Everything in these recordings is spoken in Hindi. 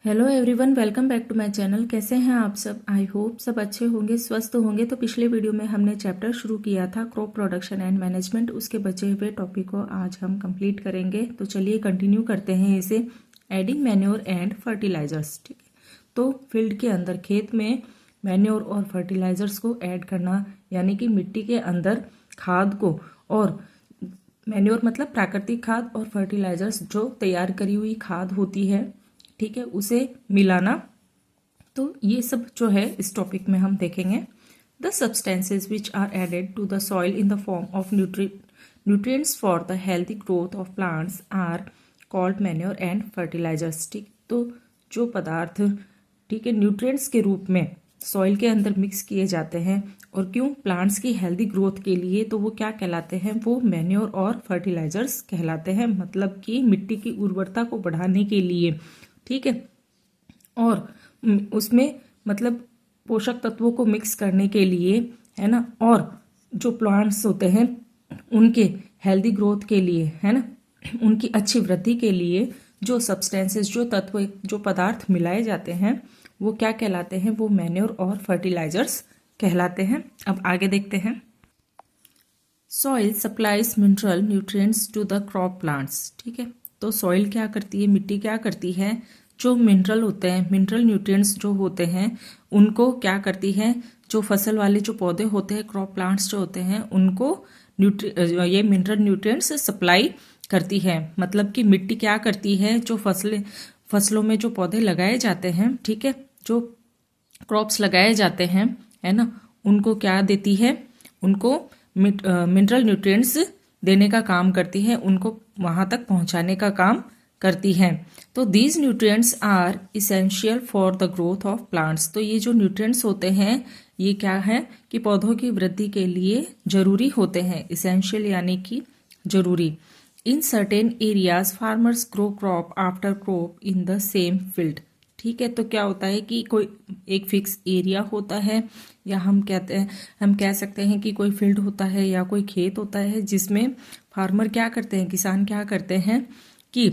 Hello everyone, welcome back to my channel. कैसे हैं आप सब? आई होप सब अच्छे होंगे, स्वस्थ होंगे। तो पिछले वीडियो में हमने चैप्टर शुरू किया था क्रॉप प्रोडक्शन एंड मैनेजमेंट। उसके बचे हुए टॉपिक को आज हम कंप्लीट करेंगे। तो चलिए कंटिन्यू करते हैं इसे। Adding manure and fertilisers. ठीक है, तो फील्ड के अंदर खेत में मैन्योर और फर्टिलाइजर्स को ऐड करना, यानी कि मिट्टी के अंदर खाद को, और मैन्योर मतलब प्राकृतिक खाद, और फर्टिलाइजर्स जो तैयार करी हुई खाद होती है, ठीक है, उसे मिलाना। तो ये सब जो है इस टॉपिक में हम देखेंगे। The substances which are added to the soil in the form of nutrients for the healthy growth of plants are called manure and fertilisers. ठीक, तो जो पदार्थ, ठीक है, न्यूट्रिएंट्स के रूप में सॉइल के अंदर मिक्स किए जाते हैं और क्यों प्लांट्स की हेल्दी ग्रोथ के लिए, तो वो क्या कहलाते हैं? वो मैन्योर और फर्टिलाइजर्स कहलाते हैं। मतलब कि मिट्टी की उर्वरता को बढ़ाने के लिए, ठीक है, और उसमें मतलब पोषक तत्वों को मिक्स करने के लिए, है ना, और जो प्लांट्स होते हैं उनके हेल्दी ग्रोथ के लिए, है ना, उनकी अच्छी वृद्धि के लिए जो सब्सटेंसेस, जो तत्व, जो पदार्थ मिलाए जाते हैं, वो क्या कहलाते हैं? वो मैन्योर और फर्टिलाइजर्स कहलाते हैं। अब आगे देखते हैं। Soil supplies mineral nutrients to the crop plants. ठीक है, तो सॉइल क्या करती है, मिट्टी क्या करती है? जो मिनरल होते हैं, मिनरल न्यूट्रिएंट्स जो होते हैं, उनको क्या करती है? जो फसल वाले जो पौधे होते हैं, क्रॉप प्लांट्स जो होते हैं, उनको ये मिनरल न्यूट्रिएंट्स सप्लाई करती है। मतलब कि मिट्टी क्या करती है? जो फसलों में जो पौधे लगाए जाते हैं, ठीक है, जो क्रॉप्स लगाए जाते हैं, है ना, उनको क्या देती है? उनको मिनरल न्यूट्रिएंट्स देने का काम करती है, उनको वहां तक पहुंचाने का काम करती है। तो these nutrients are essential for the growth of plants. तो ये जो न्यूट्रिएंट्स होते हैं, ये क्या है कि पौधों की वृद्धि के लिए जरूरी होते हैं। इसेंशियल यानी कि जरूरी। In certain areas farmers grow crop after crop in the same field. ठीक है, तो क्या होता है कि कोई एक फिक्स एरिया होता है, या हम कह सकते हैं कि कोई फील्ड होता है या कोई खेत होता है, जिसमें फार्मर क्या करते हैं, किसान क्या करते हैं कि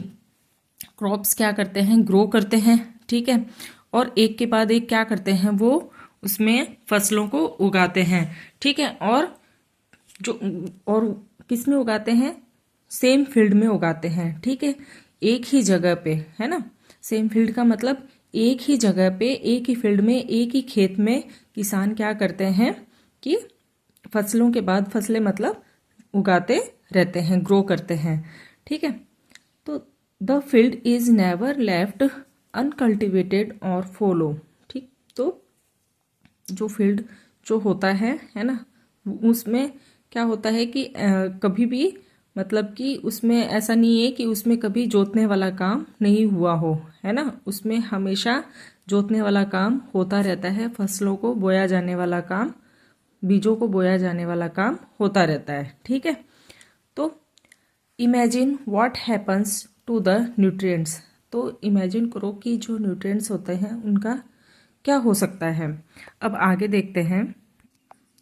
क्रॉप्स क्या करते हैं, ग्रो करते हैं। ठीक है, और एक के बाद एक क्या करते हैं, वो उसमें फसलों को उगाते हैं। ठीक है, और किस में उगाते हैं? सेम फील्ड में उगाते हैं। ठीक है, एक ही जगह पे, है ना। सेम फील्ड का मतलब एक ही जगह पे, एक ही फील्ड में, एक ही खेत में किसान क्या करते हैं कि फसलों के बाद फसलें मतलब उगाते रहते हैं, ग्रो करते हैं। ठीक है, तो the field is never left uncultivated और फॉलो। ठीक, तो जो फील्ड जो होता है ना, उसमें क्या होता है कि कभी भी, मतलब कि उसमें ऐसा नहीं है कि उसमें कभी जोतने वाला काम नहीं हुआ हो, है ना। उसमें हमेशा जोतने वाला काम होता रहता है, फसलों को बोया जाने वाला काम, बीजों को बोया जाने वाला काम होता रहता है। ठीक है, तो imagine what happens to the nutrients. तो इमेजिन करो कि जो न्यूट्रिएंट्स होते हैं उनका क्या हो सकता है। अब आगे देखते हैं।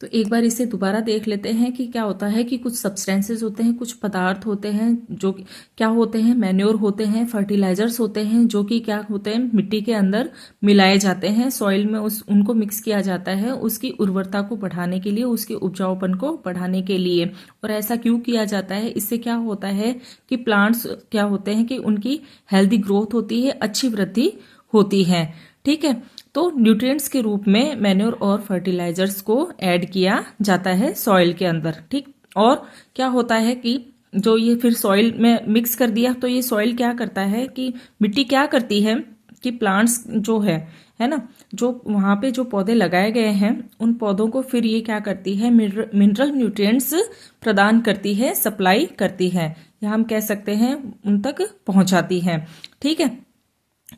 तो एक बार इसे दोबारा देख लेते हैं कि क्या होता है कि कुछ सब्सटेंसेस होते हैं, कुछ पदार्थ होते हैं जो क्या होते हैं, मैन्योर होते हैं, फर्टिलाइजर्स होते हैं, जो कि क्या होते हैं, मिट्टी के अंदर मिलाए जाते हैं, सॉइल में उनको मिक्स किया जाता है उसकी उर्वरता को बढ़ाने के लिए, उसके उपजाऊपन को बढ़ाने के लिए। और ऐसा क्यों किया जाता है? इससे क्या होता है कि प्लांट्स क्या होते हैं कि उनकी हेल्दी ग्रोथ होती है, अच्छी वृद्धि होती है। ठीक है, तो न्यूट्रिएंट्स के रूप में मैन्योर और फर्टिलाइजर्स को ऐड किया जाता है सॉइल के अंदर। ठीक, और क्या होता है कि जो ये फिर सॉइल में मिक्स कर दिया, तो ये सॉइल क्या करता है कि मिट्टी क्या करती है कि प्लांट्स जो है ना, जो वहां पे जो पौधे लगाए गए हैं, उन पौधों को फिर ये क्या करती है, मिनरल न्यूट्रिएंट्स प्रदान करती है, सप्लाई करती है, या हम कह सकते हैं उन तक पहुंचाती है। ठीक है,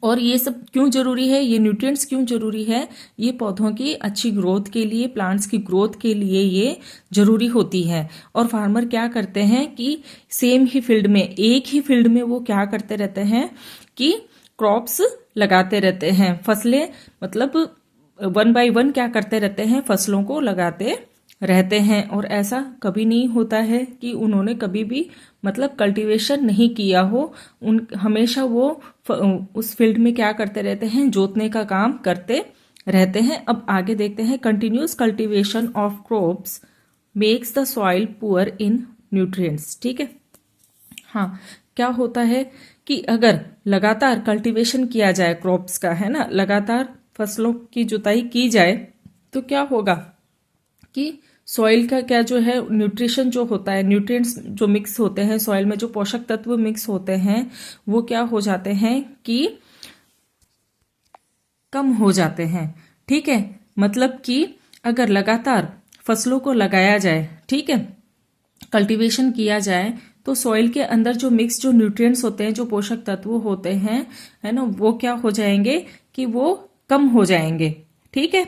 और ये सब क्यों जरूरी है, ये न्यूट्रिएंट्स क्यों जरूरी है? ये पौधों की अच्छी ग्रोथ के लिए, प्लांट्स की ग्रोथ के लिए ये जरूरी होती है। और फार्मर क्या करते हैं कि सेम ही फील्ड में, एक ही फील्ड में वो क्या करते रहते हैं कि क्रॉप्स लगाते रहते हैं, फसलें मतलब 1 बाय 1 क्या करते रहते हैं, फसलों को लगाते रहते हैं और ऐसा कभी नहीं होता है कि उन्होंने कभी भी मतलब कल्टीवेशन नहीं किया हो। उन हमेशा वो उस फील्ड में क्या करते रहते हैं, जोतने का काम करते रहते हैं। अब आगे देखते हैं, continuous cultivation of crops makes the soil poor in nutrients. ठीक है, हाँ, क्या होता है कि अगर लगातार कल्टीवेशन किया जाए क्रॉप्स का, है ना, लगातार फसलों की जुताई की जाए तो क्या होगा कि सॉइल का क्या जो है न्यूट्रिशन जो होता है, न्यूट्रिएंट्स जो मिक्स होते हैं सॉइल में, जो पोषक तत्व मिक्स होते हैं वो क्या हो जाते हैं कि कम हो जाते हैं। ठीक है, मतलब कि अगर लगातार फसलों को लगाया जाए, ठीक है, कल्टीवेशन किया जाए तो सॉइल के अंदर जो मिक्स जो न्यूट्रिएंट्स होते हैं, जो पोषक तत्व होते हैं, है ना, वो क्या हो जाएंगे कि वो कम हो जाएंगे। ठीक है,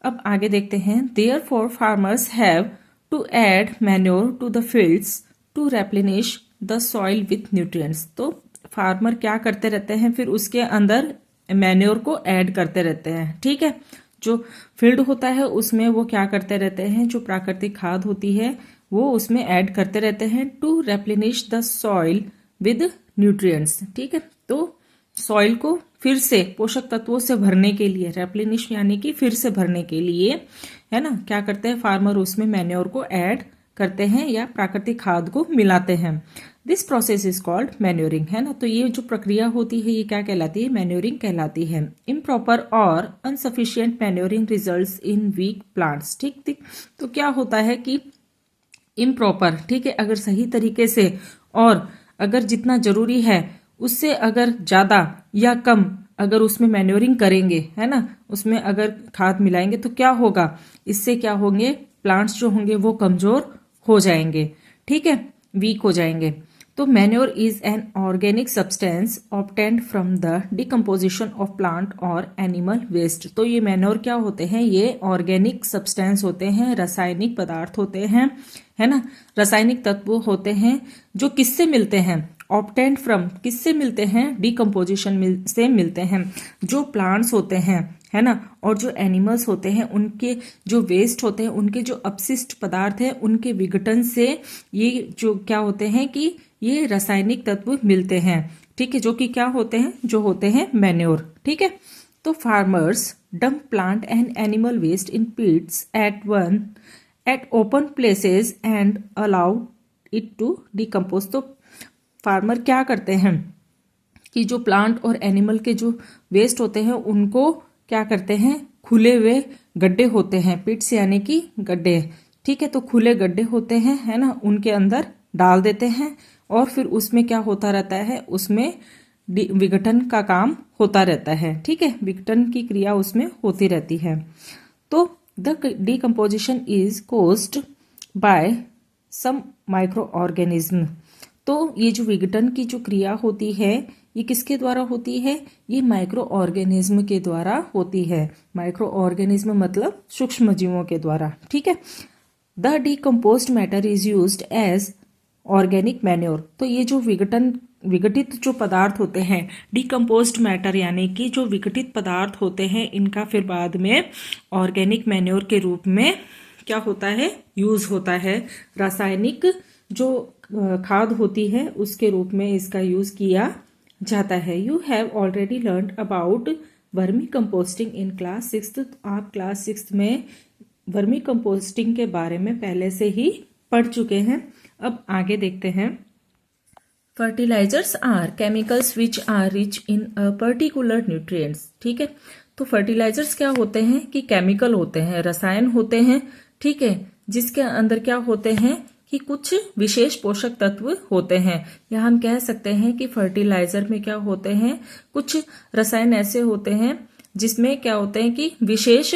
अब आगे देखते हैं, therefore farmers have to add manure to the fields to replenish the soil with nutrients. तो फार्मर क्या करते रहते हैं, फिर उसके अंदर मैन्योर को ऐड करते रहते हैं। ठीक है, जो फील्ड होता है उसमें वो क्या करते रहते हैं, जो प्राकृतिक खाद होती है वो उसमें ऐड करते रहते हैं to replenish the soil with nutrients. ठीक है, तो सॉइल को फिर से पोषक तत्वों से भरने के लिए, रेप्लेनिश यानी कि फिर से भरने के लिए, है ना, क्या करते हैं फार्मर, उसमें मैन्योर को ऐड करते हैं या प्राकृतिक खाद को मिलाते हैं। This process is called manuring, है ना। तो ये जो प्रक्रिया होती है ये क्या कहलाती है, मैन्योरिंग कहलाती है। इम्प्रॉपर और unsufficient manuring results in weak plants. ठीक ठीक, तो क्या होता है कि इम्प्रॉपर, ठीक है, अगर सही तरीके से और अगर जितना जरूरी है उससे अगर ज्यादा या कम अगर उसमें मैन्योरिंग करेंगे, है ना, उसमें अगर खाद मिलाएंगे तो क्या होगा, इससे क्या होंगे, प्लांट्स जो होंगे वो कमजोर हो जाएंगे। ठीक है, वीक हो जाएंगे। तो manure is an organic substance obtained from the decomposition of plant और एनिमल वेस्ट। तो ये मैन्योर क्या होते हैं, ये ऑर्गेनिक सब्सटेंस होते हैं, रासायनिक पदार्थ होते हैं, है ना, रासायनिक तत्व होते हैं जो किससे मिलते हैं, ऑब्टेन्ड फ्रॉम, किससे मिलते हैं, डिकम्पोजिशन से मिलते हैं। जो प्लांट्स होते हैं, है ना, और जो एनिमल्स होते हैं उनके जो वेस्ट होते हैं, उनके जो अपशिष्ट पदार्थ हैं, उनके विघटन से ये जो क्या होते हैं कि ये रासायनिक तत्व मिलते हैं। ठीक है, जो कि क्या होते हैं, जो होते हैं मैन्योर। ठीक है, तो farmers dump plant and animal waste in pits at open places and allow it to decompose. तो फार्मर क्या करते हैं कि जो प्लांट और एनिमल के जो वेस्ट होते हैं उनको क्या करते हैं, खुले हुए गड्ढे होते हैं, पिट्स यानी कि गड्ढे। ठीक है, तो खुले गड्ढे होते हैं, है ना, उनके अंदर डाल देते हैं और फिर उसमें क्या होता रहता है, उसमें विघटन का काम होता रहता है। ठीक है, विघटन की क्रिया उसमें होती रहती है। तो the decomposition is caused by some micro organism. तो ये जो विघटन की जो क्रिया होती है ये किसके द्वारा होती है, ये माइक्रो ऑर्गेनिज्म के द्वारा होती है। माइक्रो ऑर्गेनिज्म मतलब सूक्ष्म जीवों के द्वारा। ठीक है, the decomposed matter is used as organic manure. तो ये जो विघटित जो पदार्थ होते हैं, डिकम्पोज्ड मैटर यानी कि जो विघटित पदार्थ होते हैं, इनका फिर बाद में ऑर्गेनिक मैन्योर के रूप में क्या होता है, यूज होता है। रासायनिक जो खाद होती है उसके रूप में इसका यूज किया जाता है। You have already learn about vermi composting in class 6। आप क्लास 6 में वर्मी कंपोस्टिंग के बारे में पहले से ही पढ़ चुके हैं। अब आगे देखते हैं, fertilisers are chemicals which are rich in a particular nutrients. ठीक है, तो फर्टिलाइजर्स क्या होते हैं कि केमिकल होते हैं, रसायन होते हैं। ठीक है, जिसके अंदर क्या होते हैं कि कुछ विशेष पोषक तत्व होते हैं, या हम कह सकते हैं कि फर्टिलाइजर में क्या होते हैं, कुछ रसायन ऐसे होते हैं जिसमें क्या होते हैं कि विशेष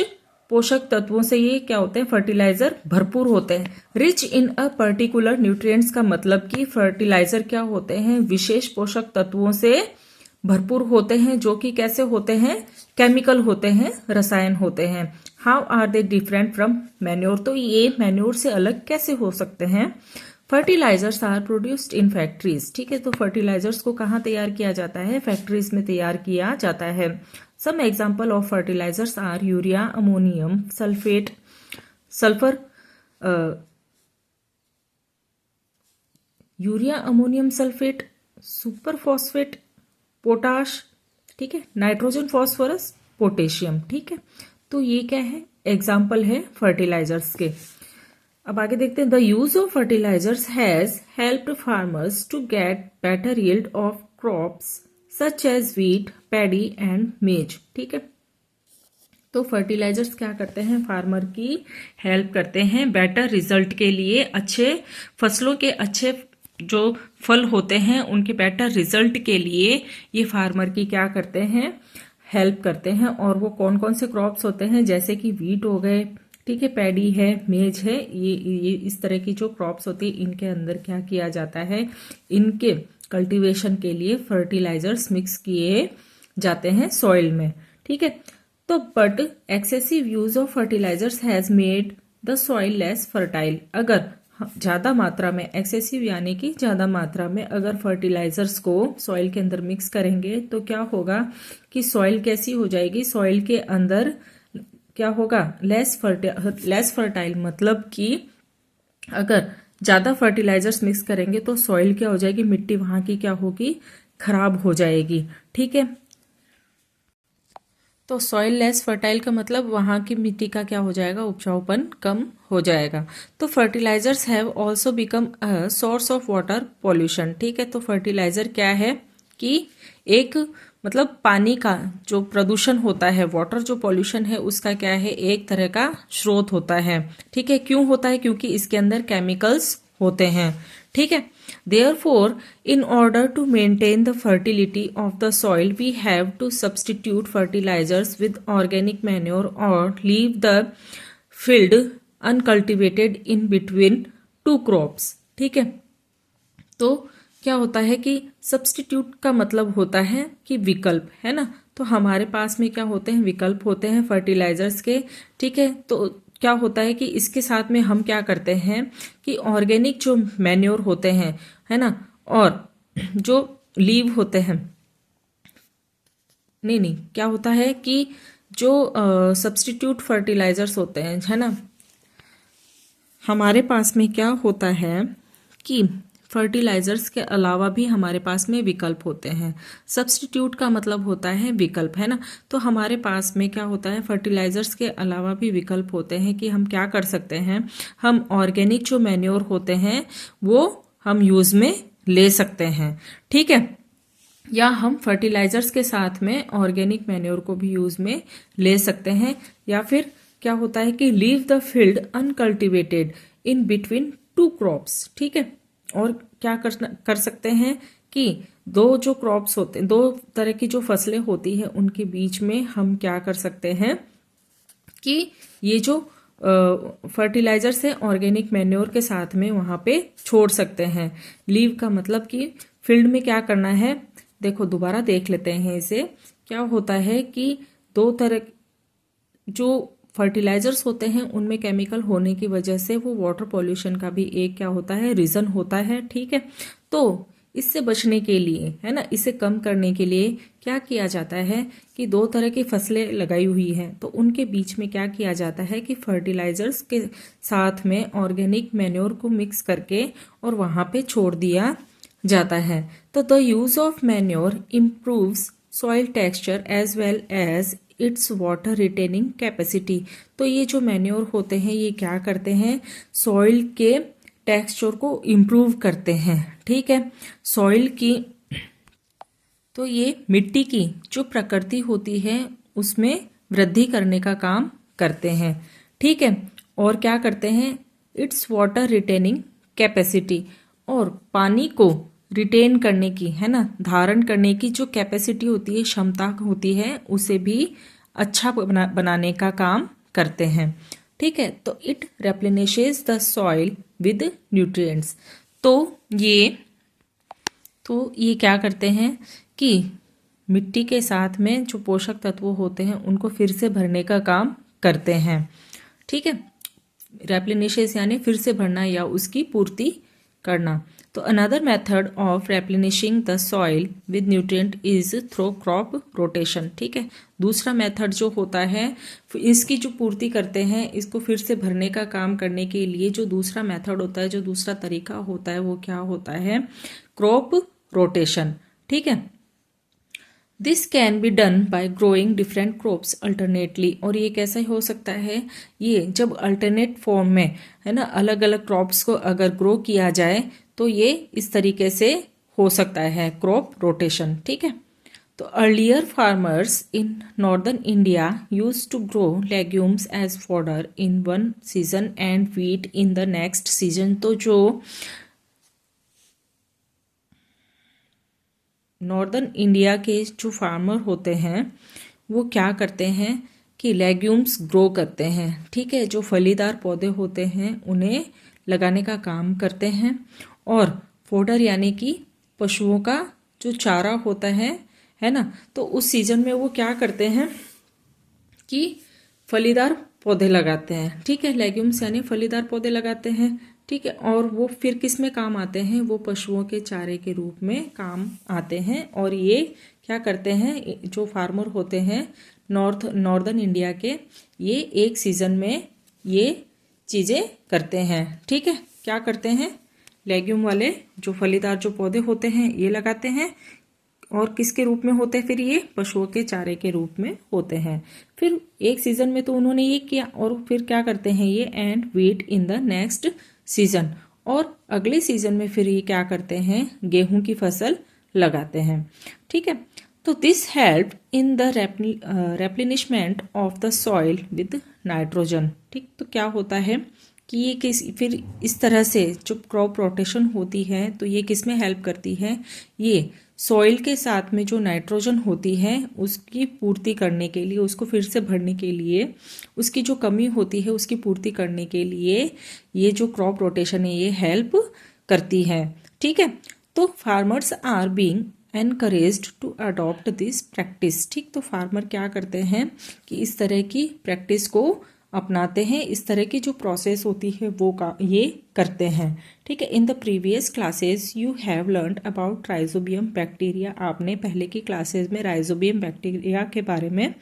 पोषक तत्वों से ये क्या होते हैं, फर्टिलाइजर भरपूर होते हैं। Rich in a particular nutrients का मतलब कि फर्टिलाइजर क्या होते हैं, विशेष पोषक तत्वों से भरपूर होते हैं, जो कि कैसे होते हैं, केमिकल होते हैं, रसायन होते हैं। How are they different from manure. तो ये मैन्योर से अलग कैसे हो सकते हैं। Fertilisers are produced in factories. ठीक है, तो फर्टिलाइजर्स को कहाँ तैयार किया जाता है, फैक्ट्रीज में तैयार किया जाता है। Some example of fertilizers are urea, ammonium sulphate, sulphur urea ammonium sulphate, super phosphate, potash, ठीक है, नाइट्रोजन, फॉस्फोरस, पोटेशियम, ठीक है। तो ये क्या है, एग्जाम्पल है फर्टिलाइजर्स के। अब आगे देखते हैं, the use of fertilizers has helped farmers to get better yield of crops such as wheat, paddy and maize, ठीक है। तो फर्टिलाइजर्स क्या करते हैं, फार्मर की हेल्प करते हैं बेटर रिजल्ट के लिए, अच्छे फसलों के अच्छे जो फल होते हैं उनके बेटर रिजल्ट के लिए ये फार्मर की क्या करते हैं, हेल्प करते हैं। और वो कौन कौन से क्रॉप्स होते हैं, जैसे कि वीट हो गए, ठीक है, पैडी है, मेज है, ये इस तरह की जो क्रॉप्स होती है इनके अंदर क्या किया जाता है, इनके कल्टीवेशन के लिए फर्टिलाइजर्स मिक्स किए जाते हैं सॉइल में, ठीक है। तो but excessive use of fertilizers has made the soil less fertile. अगर ज्यादा मात्रा में, एक्सेसिव यानी कि ज्यादा मात्रा में अगर फर्टिलाइजर्स को सॉइल के अंदर मिक्स करेंगे तो क्या होगा कि सॉइल कैसी हो जाएगी, सॉइल के अंदर क्या होगा, लेस फर्टाइल, मतलब कि अगर ज्यादा फर्टिलाइजर्स मिक्स करेंगे तो सॉइल क्या हो जाएगी, मिट्टी वहां की क्या होगी, खराब हो जाएगी, ठीक है। तो सॉइल लेस फर्टाइल का मतलब वहां की मिट्टी का क्या हो जाएगा, उपजाऊपन कम हो जाएगा। तो fertilizers have also become a source of water pollution, ठीक है। तो फर्टिलाइजर क्या है कि एक मतलब पानी का जो प्रदूषण होता है, वाटर जो पॉल्यूशन है उसका क्या है, एक तरह का स्रोत होता है, ठीक है। क्यों होता है, क्योंकि इसके अंदर केमिकल्स होते हैं, ठीक है। Therefore, in order to maintain the fertility of the soil, we have to substitute fertilizers with organic manure or leave the field uncultivated in between two crops, ठीक है। तो क्या होता है कि सब्स्टिट्यूट का मतलब होता है कि विकल्प, है ना। तो हमारे पास में क्या होते हैं, विकल्प होते हैं फर्टिलाइजर्स के, ठीक है। तो क्या होता है कि इसके साथ में हम क्या करते हैं कि ऑर्गेनिक जो मैन्योर होते हैं, है ना, और जो लीव होते हैं, नहीं क्या होता है कि जो सब्स्टिट्यूट फर्टिलाइजर्स होते हैं, है ना, हमारे पास में क्या होता है कि फर्टिलाइजर्स के अलावा भी हमारे पास में विकल्प होते हैं। सब्स्टिट्यूट का मतलब होता है विकल्प, है ना। तो हमारे पास में क्या होता है, फर्टिलाइजर्स के अलावा भी विकल्प होते हैं कि हम क्या कर सकते हैं, हम ऑर्गेनिक जो मैन्योर होते हैं वो हम यूज में ले सकते हैं, ठीक है। या हम फर्टिलाइजर्स के साथ में ऑर्गेनिक मैन्योर को भी यूज में ले सकते हैं। या फिर क्या होता है कि leave the field uncultivated in between two crops, ठीक है। और क्या कर सकते हैं कि दो जो क्रॉप्स होते हैं, दो तरह की जो फसलें होती है उनके बीच में हम क्या कर सकते हैं कि ये जो फर्टिलाइजर्स है ऑर्गेनिक मैन्योर के साथ में वहां पे छोड़ सकते हैं। लीव का मतलब कि फील्ड में क्या करना है, देखो दोबारा देख लेते हैं इसे। क्या होता है कि दो तरह जो फर्टिलाइजर्स होते हैं उनमें केमिकल होने की वजह से वो वाटर पॉल्यूशन का भी एक क्या होता है, रीजन होता है, ठीक है। तो इससे बचने के लिए, है ना, इसे कम करने के लिए क्या किया जाता है कि दो तरह की फसलें लगाई हुई हैं तो उनके बीच में क्या किया जाता है कि फर्टिलाइजर्स के साथ में ऑर्गेनिक मैन्योर को मिक्स करके और वहां पे छोड़ दिया जाता है। तो the use of manure improves soil texture as well as its water retaining capacity. तो ये जो मैन्योर होते हैं ये क्या करते हैं, सॉइल के टेक्सचर को इम्प्रूव करते हैं, ठीक है। सॉइल की, तो ये मिट्टी की जो प्रकृति होती है उसमें वृद्धि करने का काम करते हैं, ठीक है। और क्या करते हैं, इट्स वाटर रिटेनिंग कैपेसिटी, और पानी को रिटेन करने की, है ना, धारण करने की जो कैपेसिटी होती है, क्षमता होती है, उसे भी अच्छा बनाने का काम करते हैं, ठीक है। तो it replenishes the soil with nutrients. तो ये क्या करते हैं कि मिट्टी के साथ में जो पोषक तत्व होते हैं उनको फिर से भरने का काम करते हैं, ठीक है। रेप्लेनिशेस यानी फिर से भरना या उसकी पूर्ति करना। तो another method of replenishing the soil with nutrient is through crop rotation. ठीक है, दूसरा मेथड जो होता है इसकी जो पूर्ति करते हैं, इसको फिर से भरने का काम करने के लिए जो दूसरा मेथड होता है, जो दूसरा तरीका होता है, वो क्या होता है? Crop rotation. ठीक है, this can be done by growing different crops alternately. और ये कैसे हो सकता है? ये जब अल्टरनेट फॉर्म में, है ना, अलग अलग क्रॉप्स को अगर ग्रो किया जाए तो ये इस तरीके से हो सकता है क्रॉप रोटेशन। ठीक है, तो earlier farmers in northern India use to grow legumes as fodder in one season and wheat in the next season. तो जो नॉर्दर्न इंडिया के जो फार्मर होते हैं वो क्या करते हैं कि लेग्यूम्स ग्रो करते हैं। ठीक है, जो फलीदार पौधे होते हैं उन्हें लगाने का काम करते हैं, और फोडर यानी कि पशुओं का जो चारा होता है ना, तो उस सीजन में वो क्या करते हैं कि फलीदार पौधे लगाते हैं। ठीक है, लेग्यूम्स यानी फलीदार पौधे लगाते हैं। ठीक है, और वो फिर किस में काम आते हैं? वो पशुओं के चारे के रूप में काम आते हैं। और ये क्या करते हैं, जो फार्मर होते हैं नॉर्दर्न इंडिया के, ये एक सीजन में ये चीज़ें करते हैं। ठीक है, क्या करते हैं? लेग्यूम वाले जो फलीदार जो पौधे होते हैं ये लगाते हैं, और किसके रूप में होते हैं? फिर ये पशुओं के चारे के रूप में होते हैं। फिर एक सीजन में तो उन्होंने ये किया, और फिर क्या करते हैं ये? And wheat in the next season. और अगले सीजन में फिर ये क्या करते हैं? गेहूं की फसल लगाते हैं। ठीक है, तो this help in the replenishment of the soil with nitrogen. ठीक, तो क्या होता है कि ये फिर इस तरह से जो क्रॉप रोटेशन होती है तो ये किस में हेल्प करती है? ये सॉइल के साथ में जो नाइट्रोजन होती है उसकी पूर्ति करने के लिए, उसको फिर से भरने के लिए, उसकी जो कमी होती है उसकी पूर्ति करने के लिए ये जो क्रॉप रोटेशन है ये हेल्प करती है। ठीक है, तो farmers are being encouraged to adopt this practice. ठीक, तो फार्मर क्या करते हैं कि इस तरह की प्रैक्टिस को अपनाते हैं, इस तरह की जो प्रोसेस होती है वो ये करते हैं। ठीक है, in the previous classes you have learned about rhizobium bacteria. आपने पहले की क्लासेस में राइजोबियम बैक्टीरिया के बारे में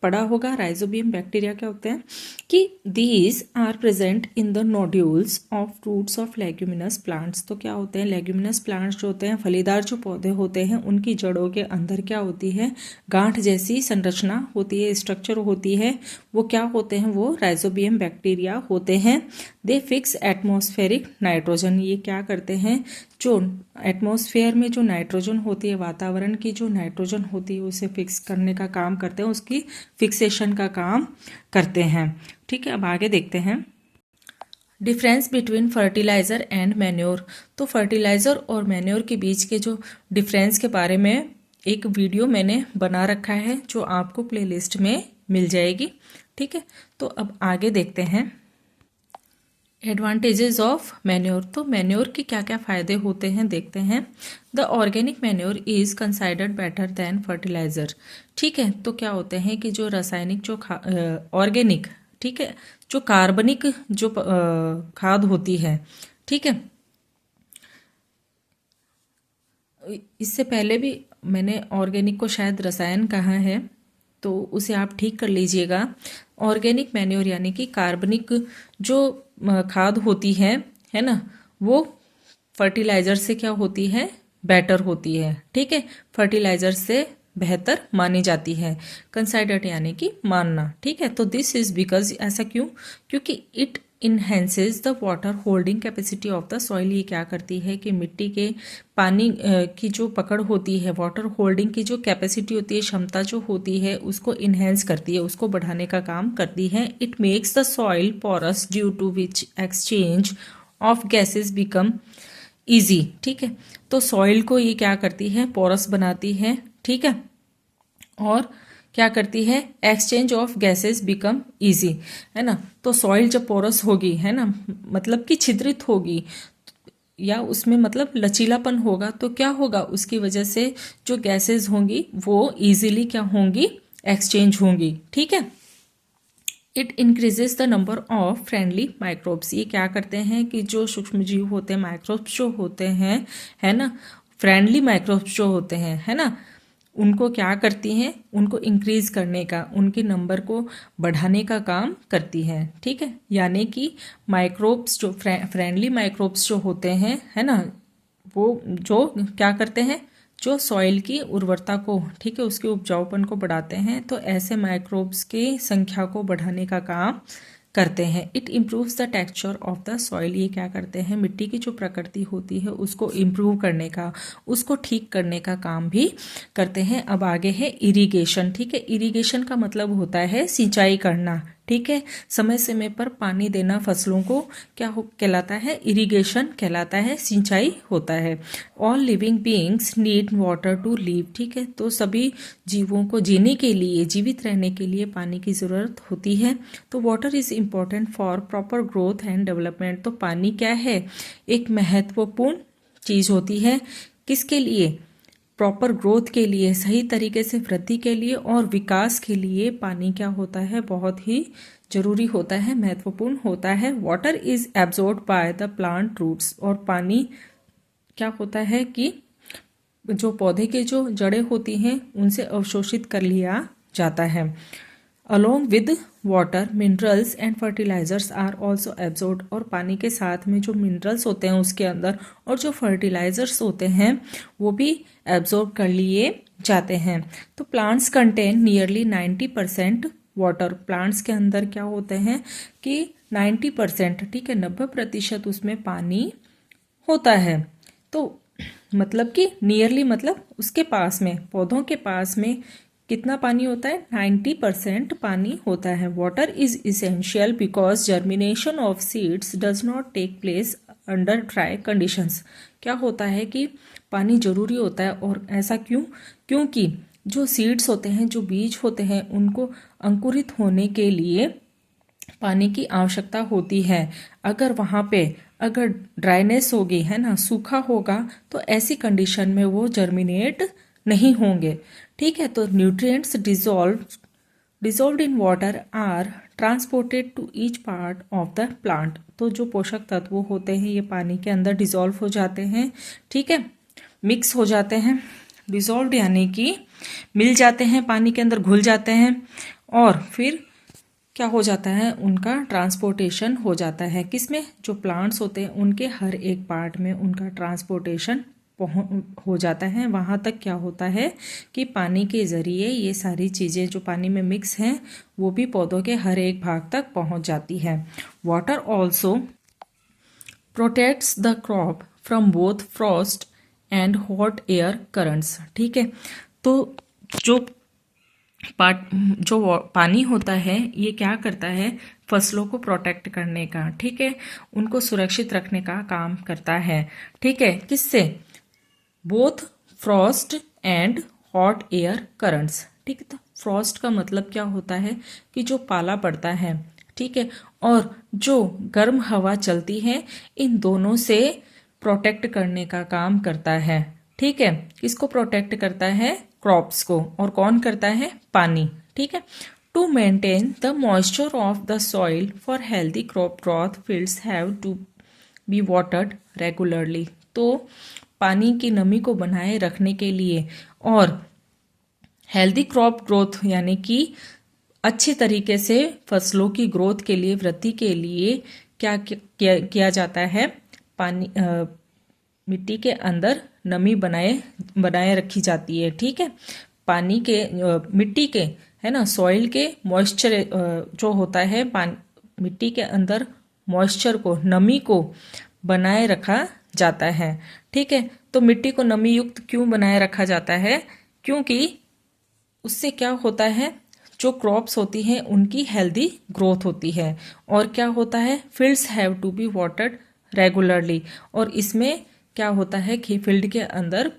पढ़ा होगा। राइजोबियम बैक्टीरिया क्या होते हैं कि these are present in the nodules of roots of leguminous plants. तो क्या होते हैं? लेग्यूमिनस प्लांट्स जो होते हैं, फलीदार जो पौधे होते हैं, उनकी जड़ों के अंदर क्या होती है? गांठ जैसी संरचना होती है, स्ट्रक्चर होती है। वो क्या होते हैं? वो राइजोबियम बैक्टीरिया होते हैं। दे फिक्स एटमॉस्फेरिक नाइट्रोजन। ये क्या करते हैं? जो एटमॉस्फेयर में जो नाइट्रोजन होती है, वातावरण की जो नाइट्रोजन होती है उसे फिक्स करने का काम करते हैं, उसकी फिक्सेशन का काम करते हैं। ठीक है, अब आगे देखते हैं difference between fertiliser and manure. तो फर्टिलाइज़र और मैन्योर के बीच के जो डिफरेंस के बारे में एक वीडियो मैंने बना रखा है जो आपको प्लेलिस्ट में मिल जाएगी। ठीक है, तो अब आगे देखते हैं एडवांटेजेस ऑफ मैन्योर। तो मैन्योर के क्या क्या फ़ायदे होते हैं देखते हैं। The organic manure is considered better than fertiliser. ठीक है, तो क्या होते हैं कि जो रासायनिक जो ऑर्गेनिक, ठीक है, जो कार्बनिक जो खाद होती है, ठीक है, इससे पहले भी मैंने ऑर्गेनिक को शायद रसायन कहा है, तो उसे आप ठीक कर लीजिएगा। ऑर्गेनिक मैन्योर यानी कि कार्बनिक जो खाद होती है ना, वो फर्टिलाइज़र से क्या होती है? बेटर होती है। ठीक है, फर्टिलाइज़र से बेहतर मानी जाती है। कंसाइडर्ड यानी कि मानना। ठीक है, तो दिस इज़ बिकॉज, ऐसा क्यों? क्योंकि it enhances the water holding capacity of the soil. ये क्या करती है कि मिट्टी के पानी की जो पकड़ होती है, वाटर होल्डिंग की जो कैपेसिटी होती है, क्षमता जो होती है, उसको इन्हेंस करती है, उसको बढ़ाने का काम करती है। It makes the soil porous due to which exchange of gases become easy. ठीक है, तो सॉइल को ये क्या करती है? पोरस बनाती है। ठीक है, और क्या करती है? Exchange of gases become easy, है ना। तो सॉइल जब पोरस होगी, है ना, मतलब कि छिद्रित होगी, या उसमें मतलब लचीलापन होगा, तो क्या होगा? उसकी वजह से जो गैसेस होंगी वो इजीली क्या होंगी? एक्सचेंज होंगी। ठीक है, it increases the number of friendly microbes. ये क्या करते हैं कि जो सूक्ष्म जीव होते हैं, माइक्रोब्स जो होते हैं, है ना, फ्रेंडली माइक्रोब्स जो होते हैं, है ना, उनको क्या करती हैं, उनको इंक्रीज करने का, उनके नंबर को बढ़ाने का काम करती हैं। ठीक है, यानी कि माइक्रोब्स जो फ्रेंडली माइक्रोब्स जो होते हैं, है ना, वो जो क्या करते हैं, जो सॉइल की उर्वरता को, ठीक है, उसके उपजाऊपन को बढ़ाते हैं। तो ऐसे माइक्रोब्स की संख्या को बढ़ाने का काम करते हैं। It improves the texture of the soil. ये क्या करते हैं, मिट्टी की जो प्रकृति होती है उसको इम्प्रूव करने का, उसको ठीक करने का काम भी करते हैं। अब आगे है इरिगेशन। ठीक है, इरिगेशन का मतलब होता है सिंचाई करना। ठीक है, समय समय पर पानी देना फसलों को क्या कहलाता है, इरिगेशन कहलाता है, सिंचाई होता है। All living beings need water to live. ठीक है, तो सभी जीवों को जीने के लिए, जीवित रहने के लिए पानी की ज़रूरत होती है। तो water is important for proper growth and development. तो पानी क्या है, एक महत्वपूर्ण चीज़ होती है, किसके लिए, प्रॉपर ग्रोथ के लिए, सही तरीके से वृद्धि के लिए और विकास के लिए पानी क्या होता है, बहुत ही जरूरी होता है, महत्वपूर्ण होता है। Water is absorbed by the plant roots. और पानी क्या होता है कि जो पौधे के जो जड़ें होती हैं उनसे अवशोषित कर लिया जाता है। Along with water minerals and fertilizers are also absorbed. और पानी के साथ में जो मिनरल्स होते हैं उसके अंदर और जो फर्टिलाइजर्स होते हैं वो भी एब्जॉर्ब कर लिए जाते हैं। तो plants contain nearly 90% water. Plants के अंदर क्या होते हैं कि 90%, ठीक है, 90% उसमें पानी होता है। तो मतलब कि नियरली मतलब उसके पास में, पौधों के पास में कितना पानी होता है, 90% पानी होता है। Water is essential because germination of seeds does not take place under dry conditions. क्या होता है कि पानी जरूरी होता है, और ऐसा क्यों, क्योंकि जो सीड्स होते हैं, जो बीज होते हैं, उनको अंकुरित होने के लिए पानी की आवश्यकता होती है। अगर वहाँ पे अगर ड्राइनेस होगी, है ना, सूखा होगा, तो ऐसी कंडीशन में वो जर्मिनेट नहीं होंगे। ठीक है, तो nutrients dissolved in water are transported to each part of the plant. तो जो पोषक तत्व होते हैं ये पानी के अंदर डिजोल्व हो जाते हैं। ठीक है, मिक्स हो जाते हैं। डिजोल्व यानी कि मिल जाते हैं, पानी के अंदर घुल जाते हैं, और फिर क्या हो जाता है, उनका ट्रांसपोर्टेशन हो जाता है। किसमें, जो प्लांट्स होते हैं उनके हर एक पार्ट में उनका ट्रांसपोर्टेशन हो जाता है। वहाँ तक क्या होता है कि पानी के ज़रिए ये सारी चीज़ें जो पानी में मिक्स हैं वो भी पौधों के हर एक भाग तक पहुँच जाती है। Water also protects the crop from both Frost and hot air currents. ठीक है, तो जो पानी होता है ये क्या करता है, फसलों को प्रोटेक्ट करने का, ठीक है, उनको सुरक्षित रखने का काम करता है। ठीक है, किससे, both Frost and hot air currents. ठीक है, तो फ्रॉस्ट का मतलब क्या होता है कि जो पाला पड़ता है, ठीक है, और जो गर्म हवा चलती है, इन दोनों से प्रोटेक्ट करने का काम करता है। ठीक है, किसको प्रोटेक्ट करता है, क्रॉप्स को। और कौन करता है, पानी। ठीक है, to maintain the moisture of the soil for healthy crop growth fields have to be watered regularly. तो पानी की नमी को बनाए रखने के लिए और हेल्दी क्रॉप ग्रोथ यानी कि अच्छे तरीके से फसलों की ग्रोथ के लिए, वृद्धि के लिए क्या किया जाता है, पानी मिट्टी के अंदर नमी बनाए रखी जाती है। ठीक है, पानी के मिट्टी के, है ना, सॉइल के मॉइस्चर जो होता है, मिट्टी के अंदर मॉइस्चर को, नमी को बनाए रखा जाता है। ठीक है, तो मिट्टी को नमी युक्त क्यों बनाए रखा जाता है, क्योंकि उससे क्या होता है, जो क्रॉप्स होती हैं उनकी हेल्दी ग्रोथ होती है। और क्या होता है, fields have to be watered regularly. और इसमें क्या होता है कि फील्ड के अंदर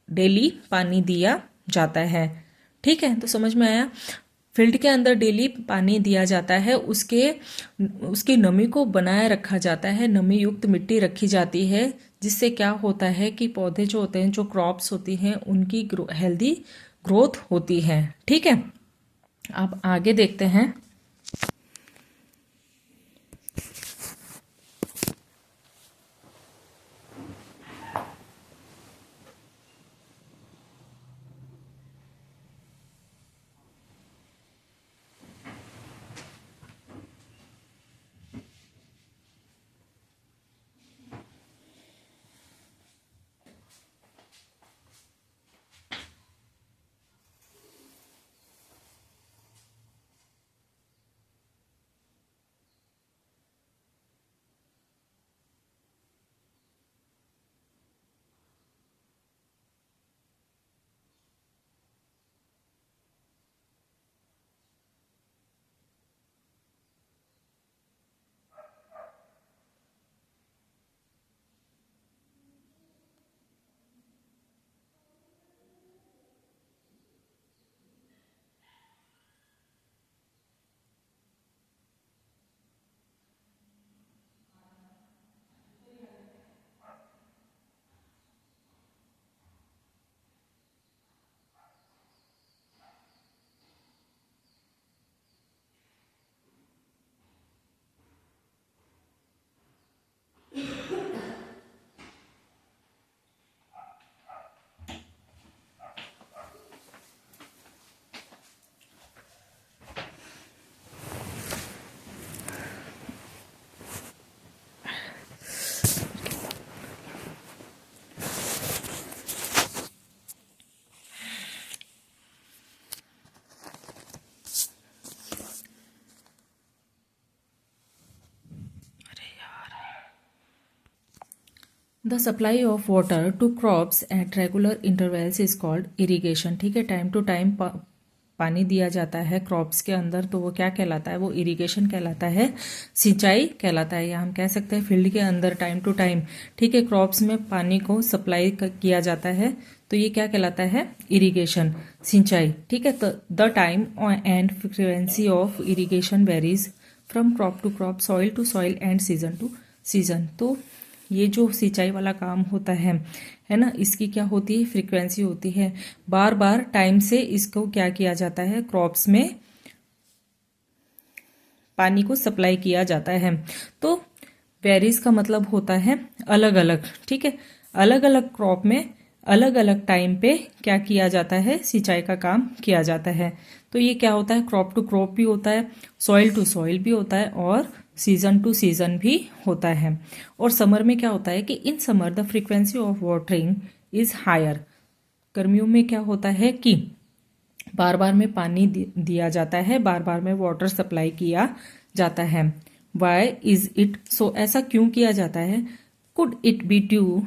डेली पानी दिया जाता है। ठीक है, तो समझ में आया, फील्ड के अंदर डेली पानी दिया जाता है, उसकी नमी को बनाए रखा जाता है, नमी युक्त मिट्टी रखी जाती है, जिससे क्या होता है कि पौधे जो होते हैं, जो क्रॉप्स होती हैं, उनकी हेल्दी ग्रोथ होती है। ठीक है, अब आगे देखते हैं। The supply of water to crops at regular intervals is called irrigation. ठीक है, टाइम टू टाइम पानी दिया जाता है क्रॉप्स के अंदर, तो वो क्या कहलाता है, वो इरिगेशन कहलाता है, सिंचाई कहलाता है, या हम कह सकते हैं फील्ड के अंदर टाइम टू टाइम, ठीक है, क्रॉप्स में पानी को सप्लाई किया जाता है, तो ये क्या कहलाता है, इरिगेशन, सिंचाई। ठीक है, तो the time and frequency of irrigation varies from crop to crop, soil to soil and season to season. तो ये जो सिंचाई वाला काम होता है ना, इसकी क्या होती है, फ्रीक्वेंसी होती है, बार बार टाइम से इसको क्या किया जाता है, क्रॉप्स में पानी को सप्लाई किया जाता है। तो वेरीज का मतलब होता है अलग अलग, ठीक है, अलग अलग क्रॉप में अलग अलग टाइम पे क्या किया जाता है, सिंचाई का काम किया जाता है। तो ये क्या होता है, क्रॉप टू क्रॉप भी होता है, सॉइल टू सॉइल भी होता है, और सीजन टू सीजन भी होता है। और समर में क्या होता है कि in summer the frequency of watering is higher. गर्मियों में क्या होता है कि बार बार में पानी दिया जाता है, बार बार में वाटर सप्लाई किया जाता है। वाई इज इट सो, ऐसा क्यों किया जाता है, could it be due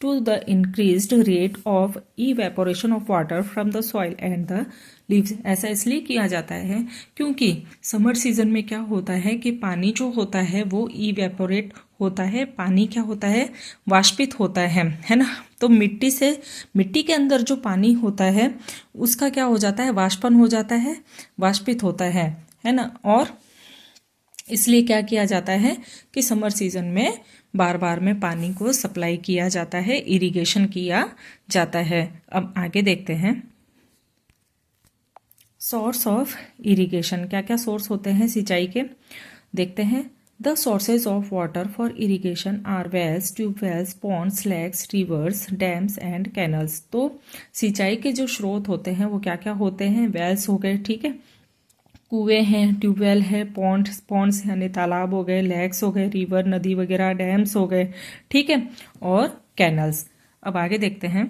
to the increased rate of evaporation of water from the soil and the leaves. ऐसा इसलिए किया जाता है क्योंकि समर सीजन में क्या होता है कि पानी जो होता है वो इवेपोरेट होता है, पानी क्या होता है, वाष्पित होता है ना। तो मिट्टी के अंदर जो पानी होता है उसका क्या हो जाता है, वाष्पन हो जाता है, वाष्पित होता है ना। और इसलिए क्या किया जाता है कि समर सीजन में बार बार में पानी को सप्लाई किया जाता है, इरिगेशन किया जाता है। अब आगे देखते हैं सोर्स ऑफ इरिगेशन, क्या क्या सोर्स होते हैं सिंचाई के, देखते हैं। The sources of water for irrigation are wells, tubewells, ponds, lakes, rivers, dams and canals. तो सिंचाई के जो स्रोत होते हैं वो क्या क्या होते हैं, वेल्स हो गए, ठीक है, कुएं हैं, ट्यूबवेल है, पॉन्ड्स यानी तालाब हो गए, लेक्स हो गए, रिवर नदी वगैरह, डैम्स हो गए, ठीक है, और कैनल्स। अब आगे देखते हैं।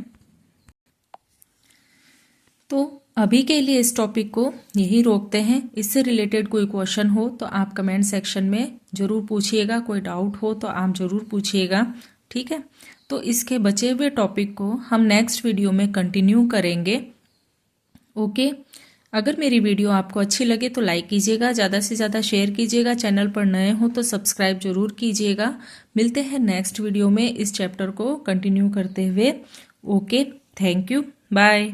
तो अभी के लिए इस टॉपिक को यही रोकते हैं। इससे रिलेटेड कोई क्वेश्चन हो तो आप कमेंट सेक्शन में जरूर पूछिएगा, कोई डाउट हो तो आप जरूर पूछिएगा, ठीक है। तो इसके बचे हुए टॉपिक को हम नेक्स्ट वीडियो में कंटिन्यू करेंगे। ओके, अगर मेरी वीडियो आपको अच्छी लगे तो लाइक कीजिएगा, ज़्यादा से ज़्यादा शेयर कीजिएगा, चैनल पर नए हो तो सब्सक्राइब जरूर कीजिएगा। मिलते हैं नेक्स्ट वीडियो में इस चैप्टर को कंटिन्यू करते हुए। Okay, thank you, bye.